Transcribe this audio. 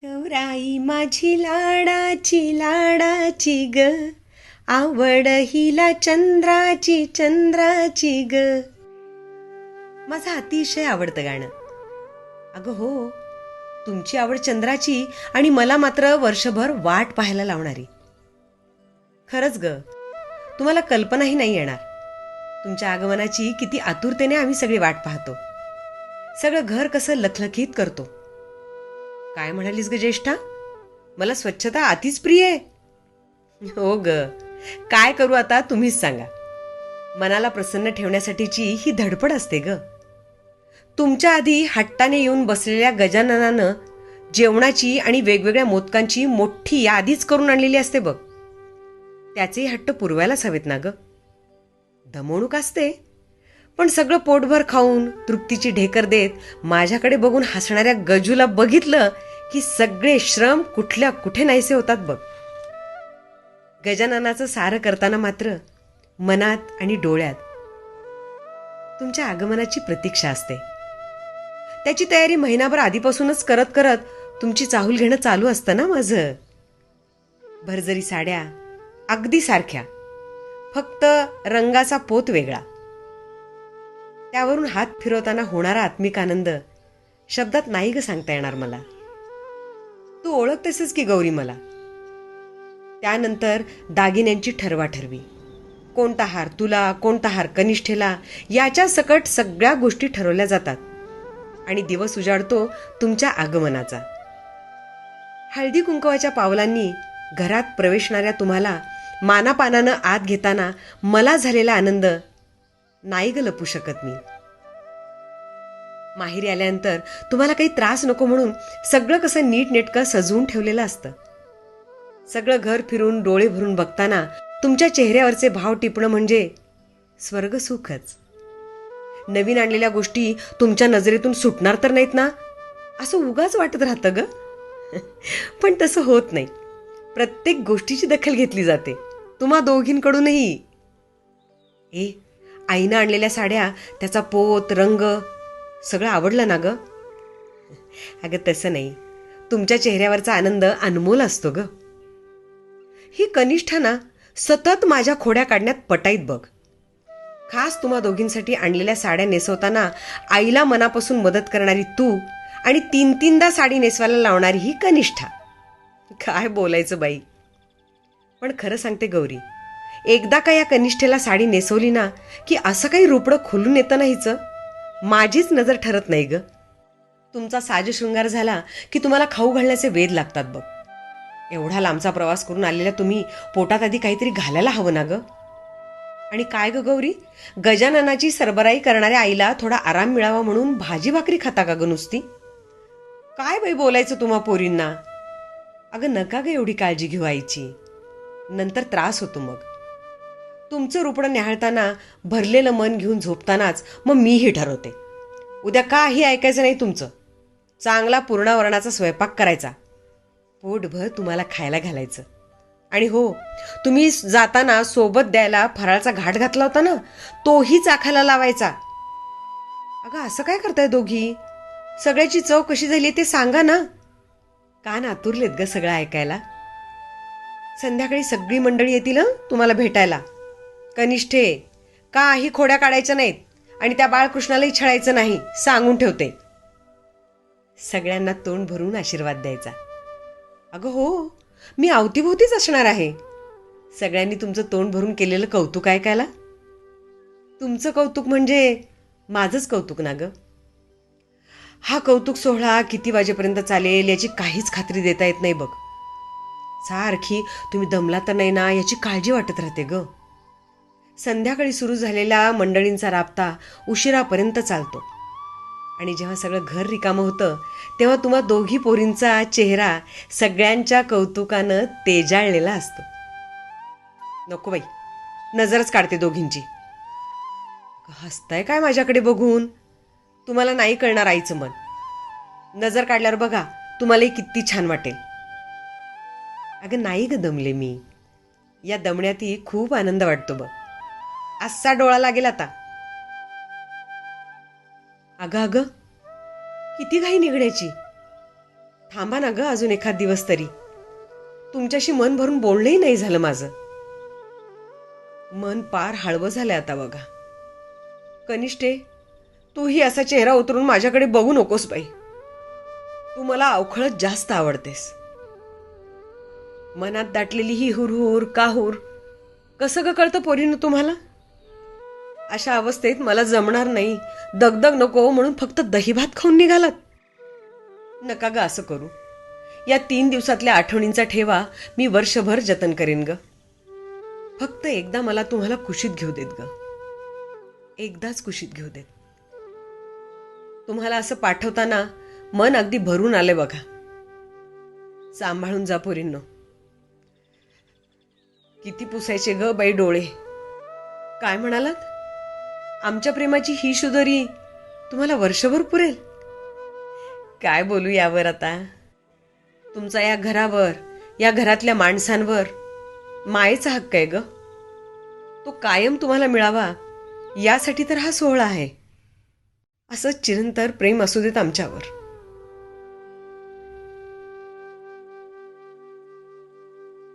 गौराई माझी लाडाची लाडाची ग, आवड हिला चंद्राची चंद्राची ग. माझं अतिशय आवडतं गाणं. अगं हो, तुमची आवड चंद्राची आणि मला मात्र वर्षभर वाट पाहायला लावणारी. खरंच ग, तुम्हाला कल्पनाही नाही येणार तुमच्या आगमनाची किती आतुरतेने आम्ही सगळी वाट पाहतो. सगळं घर कसं लखलखीत करतो. काय म्हणालीस ग ज्येष्ठा, मला स्वच्छता अतिच प्रिय आहे. हो ग, काय करू आता तुम्हीच सांगा. मनाला प्रसन्न ठेवण्यासाठीची ही धडपड असते ग. तुमच्या आधी हट्टाने येऊन बसलेल्या गजाननानं जेवणाची आणि वेगवेगळ्या मोदकांची मोठी यादीच करून आणलेली असते बघ. त्याचेही हट्ट पुरवायलाच हवेत ना ग. दमवणूक असते, पण सगळं पोटभर खाऊन तृप्तीची ढेकर देत माझ्याकडे बघून हसणाऱ्या गजूला बघितलं की सगळे श्रम कुठल्या कुठे नाहीसे होतात बघ. गजाननाचं सारं करताना मात्र मनात आणि डोळ्यात तुमच्या आगमनाची प्रतीक्षा असते. त्याची तयारी महिनाभर आधीपासूनच करत करत तुमची चाहूल घेणं चालू असतं ना माझं. भरजरी साड्या अगदी सारख्या, फक्त रंगाचा पोत वेगळा. त्यावरून हात फिरवताना होणारा आत्मिक आनंद शब्दात नाही ग सांगता येणार मला. तू ओळखतेसच की गौरी मला. त्यानंतर दागिन्यांची ठरवाठरवी, कोणता हार तुला, कोणता हार कनिष्ठेला, याच्या सकट सगळ्या गोष्टी ठरवल्या जातात आणि दिवस उजाडतो तुमच्या आगमनाचा. हळदी कुंकवाच्या पावलांनी घरात प्रवेशणाऱ्या तुम्हाला मानापानानं आत घेताना मला झालेला आनंद नाही ग लपू शकत मी. माहेरी आल्यानंतर तुम्हाला काही त्रास नको म्हणून सगळं कसं नीटनेटकं सजवून ठेवलेलं असतं. सगळं घर फिरून डोळे भरून बघताना तुमच्या चेहऱ्यावरचे भाव टिपणं म्हणजे स्वर्ग सुखच. नवीन आणलेल्या गोष्टी तुमच्या नजरेतून सुटणार तर नाहीत ना, असं उगाच वाटत राहतं ग. पण तसं होत नाही. प्रत्येक गोष्टीची दखल घेतली जाते, तुम्हा दोघींकडूनही. आईनं आणलेल्या साड्या, त्याचा पोत, रंग सगळं आवडलं ना ग. अगं तसं नाही, तुमच्या चेहऱ्यावरचा आनंद अनमोल असतो ग. ही कनिष्ठा ना सतत माझ्या खोड्या काढण्यात पटाईत बघ. खास तुम्हा दोघींसाठी आणलेल्या साड्या नेसवताना आईला मनापासून मदत करणारी तू आणि 3-3दा साडी नेसवायला लावणारी ही कनिष्ठा. काय बोलायचं बाई. पण खरं सांगते गौरी, एकदा का या कनिष्ठेला साडी नेसवली ना की असं काही रुपडं खोलून येतं ना हिचं, माझीच नजर ठरत नाही ग. तुमचा साजशृंगार झाला की तुम्हाला खाऊ घालण्याचे वेध लागतात बघ. एवढा लांबचा प्रवास करून आलेल्या तुम्ही पोटात आधी काहीतरी घालायला हवं ना ग. आणि काय ग गौरी, गजाननाची सरबराई करणाऱ्या आईला थोडा आराम मिळावा म्हणून भाजी भाकरी खाता का ग नुसती? काय बाई बोलायचं तुम्हा पोरींना. अगं नका ग एवढी काळजी घेऊ आईची, नंतर त्रास होतो मग. तुमचं रुपडं न्याहाळताना भरलेलं मन घेऊन झोपतानाच मग मीही ठरवते, उद्या काही ऐकायचं नाही तुमचं. चांगला पूर्णावरणाचा स्वयंपाक करायचा, पोटभर तुम्हाला खायला घालायचं. आणि हो, तुम्ही जाताना सोबत द्यायला फराळाचा घाट घातला होता ना, तोही चाखायला लावायचा. अगं असं काय करताय दोघी, सगळ्याची चव कशी झाली ते सांगा ना. कान आतुरलेत ग सगळं ऐकायला. संध्याकाळी सगळी मंडळी येतील तुम्हाला भेटायला. कनिष्ठे, काही खोड्या काढायच्या नाहीत आणि त्या बाळकृष्णालाही छळायचं नाही, सांगून ठेवते. सगळ्यांना तोंड भरून आशीर्वाद द्यायचा. अगं हो, मी अवतीभोवतीच असणार आहे. सगळ्यांनी तुमचं तोंड भरून केलेलं कौतुक ऐकायला. तुमचं कौतुक म्हणजे माझंच कौतुक ना ग. हा कौतुक सोहळा किती वाजेपर्यंत चालेल याची काहीच खात्री देता येत नाही बघ. सारखी तुम्ही दमला तर नाही ना याची काळजी वाटत राहते ग. संध्याकाळी सुरू झालेला मंडळींचा राबता उशिरापर्यंत चालतो आणि जेव्हा सगळं घर रिकामं होतं तेव्हा तुम्हा दोघी पोरींचा चेहरा सगळ्यांच्या कौतुकानं तेजाळलेला असतो. नको बाई, नजरच काढते दोघींची. हसताय काय माझ्याकडे बघून? तुम्हाला नाही कळणार आईचं मन. नजर काढल्यावर बघा, तुम्हालाही किती छान वाटेल. अगं नाही ग दमले मी, या दमण्यातही खूप आनंद वाटतो बघ. असा डोळा लागेल आता. अगं अगं, किती घाई निघण्याची. थांबा ना ग अजून एखाद दिवस तरी. तुमच्याशी मन भरून बोलणंही नाही झालं माझं. मन पार हळवं झालंय आता बघा. कनिष्ठे, तूही असा चेहरा उतरून माझ्याकडे बघू नकोस बाई. तू मला अवखळत जास्त आवडतेस. मनात दाटलेली ही हुरहुर काहूर कसं ग कळतं पोरीनं तुम्हाला? अशा अवस्थेत मला जमणार नाही, दगदग नको म्हणून फक्त दहीभात खाऊन निघालात. नका ग असं करू. या 3 दिवसातल्या आठवणींचा ठेवा मी वर्षभर जतन करेन ग. फक्त एकदा मला तुम्हाला कुशीत घेऊ देत ग. एकदाच कुशीत घेऊ देत. तुम्हाला असं पाठवताना मन अगदी भरून आले बघा. सांभाळून जा पोरींनो. किती पुसायचे ग बाई डोळे. काय म्हणालात? आमच्या प्रेमाची ही शुदरी तुम्हाला वर्षभर पुरेल? काय बोलू यावर आता. तुमचा या घरावर, या घरातल्या माणसांवर मायेचा हक्क आहे ग. तो कायम तुम्हाला मिळावा यासाठी तर हा सोहळा आहे. असं चिरंतर प्रेम असू देत आमच्यावर.